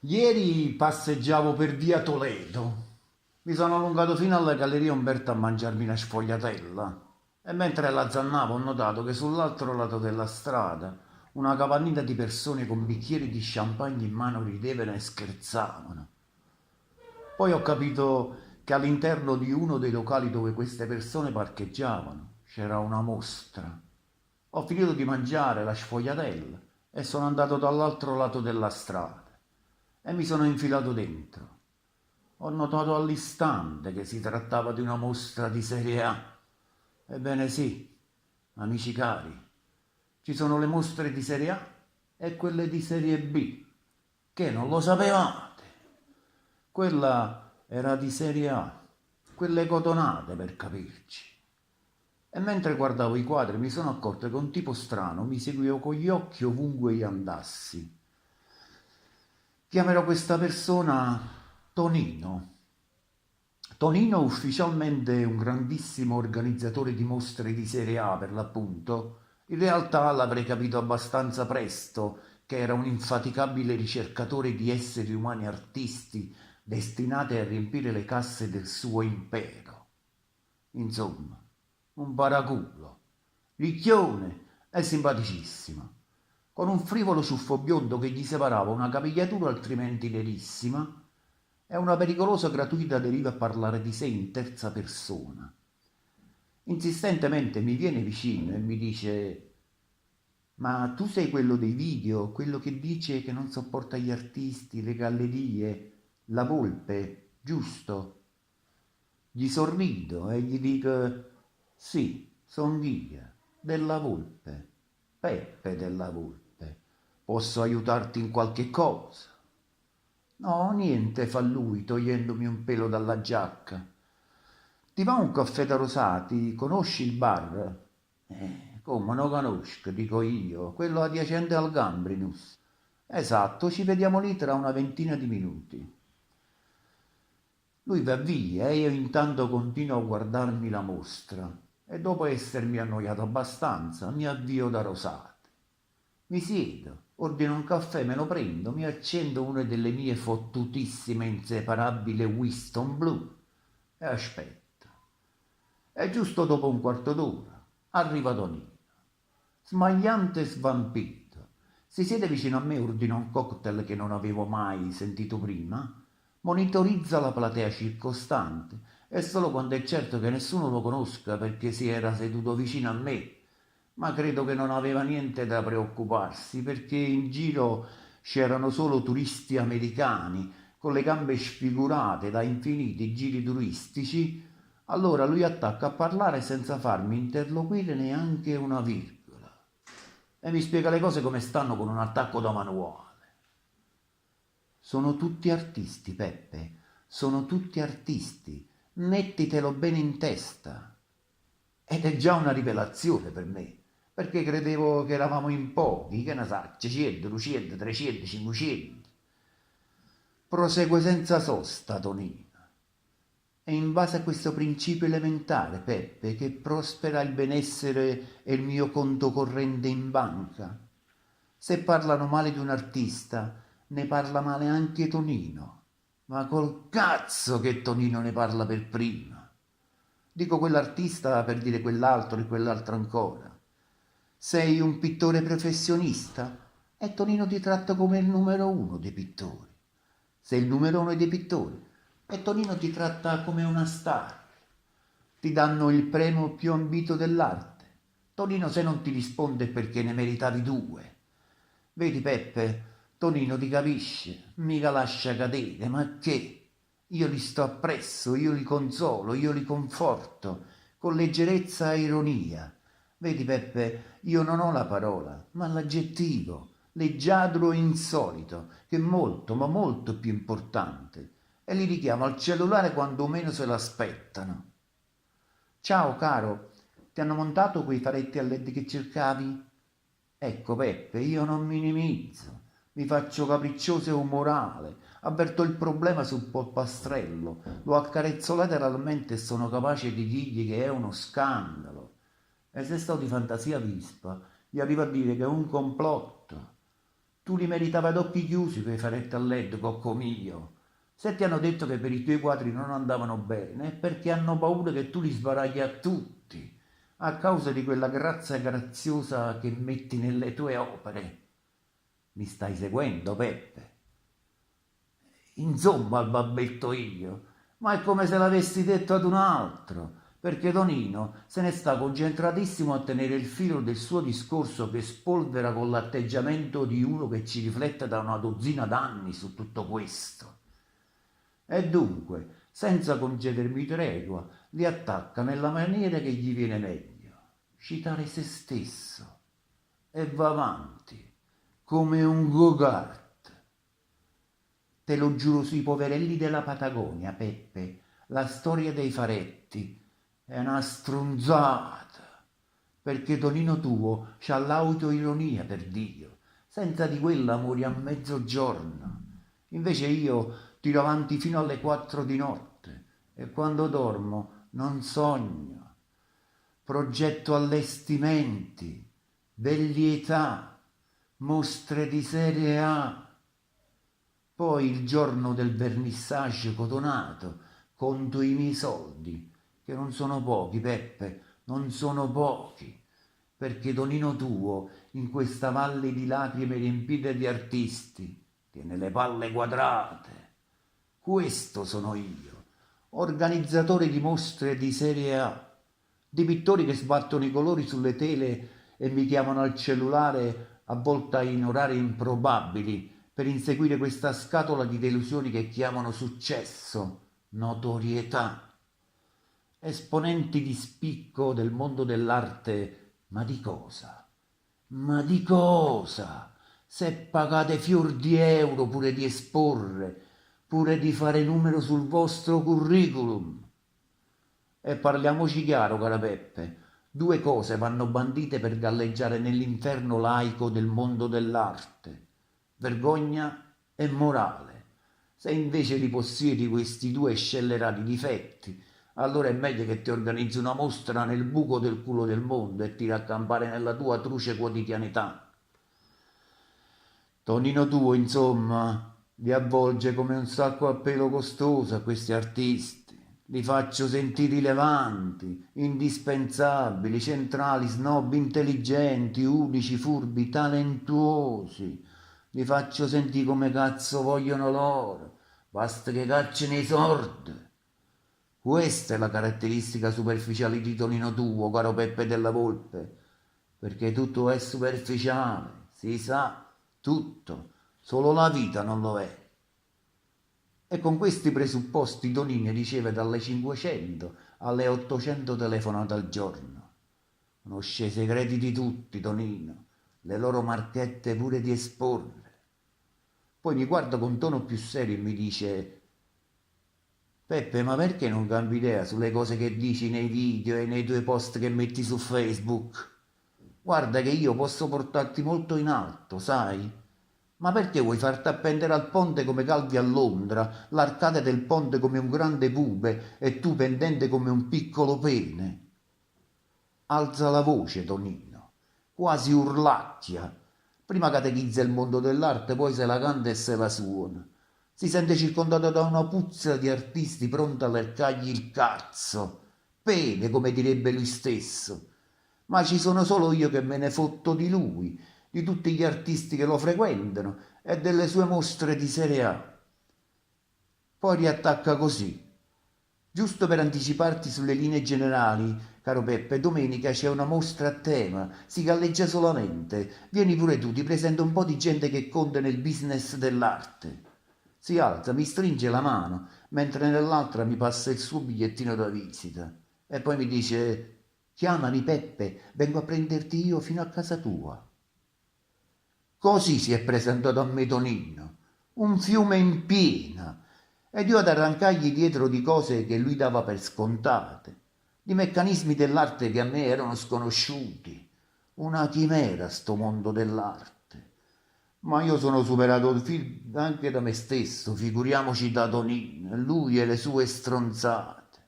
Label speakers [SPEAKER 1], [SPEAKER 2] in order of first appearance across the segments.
[SPEAKER 1] Ieri passeggiavo per via Toledo. Mi sono allungato fino alla Galleria Umberto a mangiarmi una sfogliatella e mentre la zannavo ho notato che sull'altro lato della strada una capanina di persone con bicchieri di champagne in mano ridevano e scherzavano. Poi ho capito che all'interno di uno dei locali dove queste persone parcheggiavano c'era una mostra. Ho finito di mangiare la sfogliatella e sono andato dall'altro lato della strada e mi sono infilato dentro. Ho notato all'istante che si trattava di una mostra di serie A. Ebbene sì, amici cari, ci sono le mostre di serie A e quelle di serie B, che non lo sapevate. Quella era di serie A, quelle cotonate per capirci. E mentre guardavo i quadri mi sono accorto che un tipo strano mi seguiva con gli occhi ovunque io andassi. Chiamerò questa persona Tonino. Tonino è ufficialmente un grandissimo organizzatore di mostre di serie A per l'appunto. In realtà l'avrei capito abbastanza presto che era un infaticabile ricercatore di esseri umani artisti destinati a riempire le casse del suo impero. Insomma, un paraculo, ricchione e simpaticissimo, con un frivolo ciuffo biondo che gli separava una capigliatura altrimenti nerissima e una pericolosa gratuita deriva a parlare di sé in terza persona. Insistentemente mi viene vicino e mi dice: Ma tu sei quello dei video, quello che dice che non sopporta gli artisti, le gallerie, la volpe, giusto? Gli sorrido e gli dico: Sì, son io, della volpe, Peppe della volpe. Posso aiutarti in qualche cosa? No, niente, fa lui, togliendomi un pelo dalla giacca. Ti va un caffè da Rosati? Conosci il bar? Come non conosco, dico io, quello adiacente al Gambrinus. Esatto, ci vediamo lì tra una ventina di minuti. Lui va via e io intanto continuo a guardarmi la mostra e dopo essermi annoiato abbastanza mi avvio da Rosati. Mi siedo, ordino un caffè, me lo prendo, mi accendo una delle mie fottutissime inseparabili Winston Blue e aspetto. E giusto dopo un quarto d'ora arriva Tonino, smagliante e svampito. Si siede vicino a me, ordina un cocktail che non avevo mai sentito prima, monitorizza la platea circostante e solo quando è certo che nessuno lo conosca perché si era seduto vicino a me, ma credo che non aveva niente da preoccuparsi perché in giro c'erano solo turisti americani con le gambe sfigurate da infiniti giri turistici. Allora lui attacca a parlare senza farmi interloquire neanche una virgola e mi spiega le cose come stanno con un attacco da manuale. Sono tutti artisti, Peppe, sono tutti artisti. Mettitelo bene in testa. Ed è già una rivelazione per me, perché credevo che eravamo in pochi, che ne sa, 100, 200, 300, 500. Prosegue senza sosta, Tonino. È in base a questo principio elementare, Peppe, che prospera il benessere e il mio conto corrente in banca. Se parlano male di un artista, ne parla male anche Tonino. Ma col cazzo che Tonino ne parla per prima. Dico quell'artista per dire quell'altro e quell'altro ancora. Sei un pittore professionista e Tonino ti tratta come il numero uno dei pittori. Sei il numero uno dei pittori e Tonino ti tratta come una star. Ti danno il premio più ambito dell'arte. Tonino se non ti risponde è perché ne meritavi due. Vedi Peppe, Tonino ti capisce, mica lascia cadere, ma che? Io li sto appresso, io li consolo, io li conforto, con leggerezza e ironia. Vedi Peppe, io non ho la parola, ma l'aggettivo, leggiadro e insolito, che è molto, ma molto più importante, e li richiamo al cellulare quando meno se l'aspettano. Ciao caro, ti hanno montato quei faretti a LED che cercavi? Ecco Peppe, io non minimizzo, mi faccio capriccioso e umorale, avverto il problema sul polpastrello, lo accarezzo lateralmente e sono capace di dirgli che è uno scandalo. E se sto di fantasia vispa, gli arrivo a dire che è un complotto. Tu li meritavi ad occhi chiusi quei faretti a LED, cocco mio. Se ti hanno detto che per i tuoi quadri non andavano bene, è perché hanno paura che tu li sbaragli a tutti, a causa di quella grazia graziosa che metti nelle tue opere. Mi stai seguendo, Peppe? Insomma, babbetto io, ma è come se l'avessi detto ad un altro, perché Tonino se ne sta concentratissimo a tenere il filo del suo discorso che spolvera con l'atteggiamento di uno che ci riflette da una dozzina d'anni su tutto questo. E dunque, senza concedermi tregua, li attacca nella maniera che gli viene meglio, citare se stesso, e va avanti, come un go-kart. Te lo giuro sui poverelli della Patagonia, Peppe, la storia dei faretti è una stronzata, perché Tonino tuo c'ha l'autoironia, per Dio, senza di quella muori a mezzogiorno. Invece io tiro avanti fino alle 4 di notte e quando dormo non sogno. Progetto allestimenti, vellietà, mostre di serie A. Poi il giorno del vernissage cotonato conto i miei soldi, che non sono pochi, Peppe, non sono pochi, perché Tonino tuo, in questa valle di lacrime riempite di artisti, tiene le palle quadrate. Questo sono io, organizzatore di mostre di serie A, di pittori che sbattono i colori sulle tele e mi chiamano al cellulare a volte in orari improbabili per inseguire questa scatola di delusioni che chiamano successo, notorietà. Esponenti di spicco del mondo dell'arte, ma di cosa? Ma di cosa? Se pagate fior di euro pure di esporre, pure di fare numero sul vostro curriculum. E parliamoci chiaro, cara Peppe, due cose vanno bandite per galleggiare nell'inferno laico del mondo dell'arte: vergogna e morale. Se invece li possiedi questi due scellerati difetti, allora è meglio che ti organizzi una mostra nel buco del culo del mondo e ti raccampare nella tua truce quotidianità. Tonino tuo, insomma, li avvolge come un sacco a pelo costoso a questi artisti. Li faccio sentire rilevanti, indispensabili, centrali, snob, intelligenti, unici, furbi, talentuosi. Li faccio sentire come cazzo vogliono loro. Basta che caccino i sordi. Questa è la caratteristica superficiale di Tonino tuo, caro Peppe della Volpe, perché tutto è superficiale, si sa, tutto, solo la vita non lo è. E con questi presupposti Tonino riceve dalle 500 alle 800 telefonate al giorno. Conosce i segreti di tutti, Tonino, le loro marchette pure di esporre. Poi mi guarda con tono più serio e mi dice: Peppe, ma perché non cambi idea sulle cose che dici nei video e nei tuoi post che metti su Facebook? Guarda che io posso portarti molto in alto, sai? Ma perché vuoi farti appendere al ponte come Calvi a Londra, l'arcate del ponte come un grande pube e tu pendente come un piccolo pene? Alza la voce, Tonino, quasi urlacchia. Prima catechizza il mondo dell'arte, poi se la canta e se la suona. Si sente circondato da una puzza di artisti pronta a leccargli il cazzo. Pene, come direbbe lui stesso. Ma ci sono solo io che me ne fotto di lui, di tutti gli artisti che lo frequentano e delle sue mostre di serie A. Poi riattacca così. Giusto per anticiparti sulle linee generali, caro Peppe, domenica c'è una mostra a tema, si galleggia solamente. Vieni pure tu, ti presento un po' di gente che conta nel business dell'arte. Si alza, mi stringe la mano, mentre nell'altra mi passa il suo bigliettino da visita. E poi mi dice: chiamami Peppe, vengo a prenderti io fino a casa tua. Così si è presentato a me Tonino, un fiume in piena, ed io ad arrancargli dietro di cose che lui dava per scontate, di meccanismi dell'arte che a me erano sconosciuti. Una chimera sto mondo dell'arte. Ma io sono superato anche da me stesso, figuriamoci da Tonino, lui e le sue stronzate.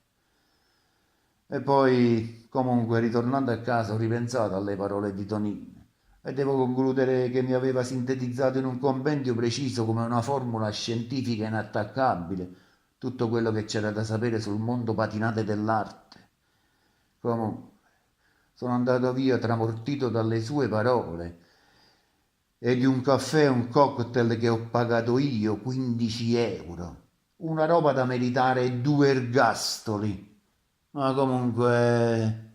[SPEAKER 1] E poi, comunque, ritornando a casa, ho ripensato alle parole di Tonino. e devo concludere che mi aveva sintetizzato in un compendio preciso come una formula scientifica inattaccabile tutto quello che c'era da sapere sul mondo patinate dell'arte. Comunque, sono andato via tramortito dalle sue parole e di un caffè e un cocktail che ho pagato io 15 euro. Una roba da meritare 2 ergastoli. Ma comunque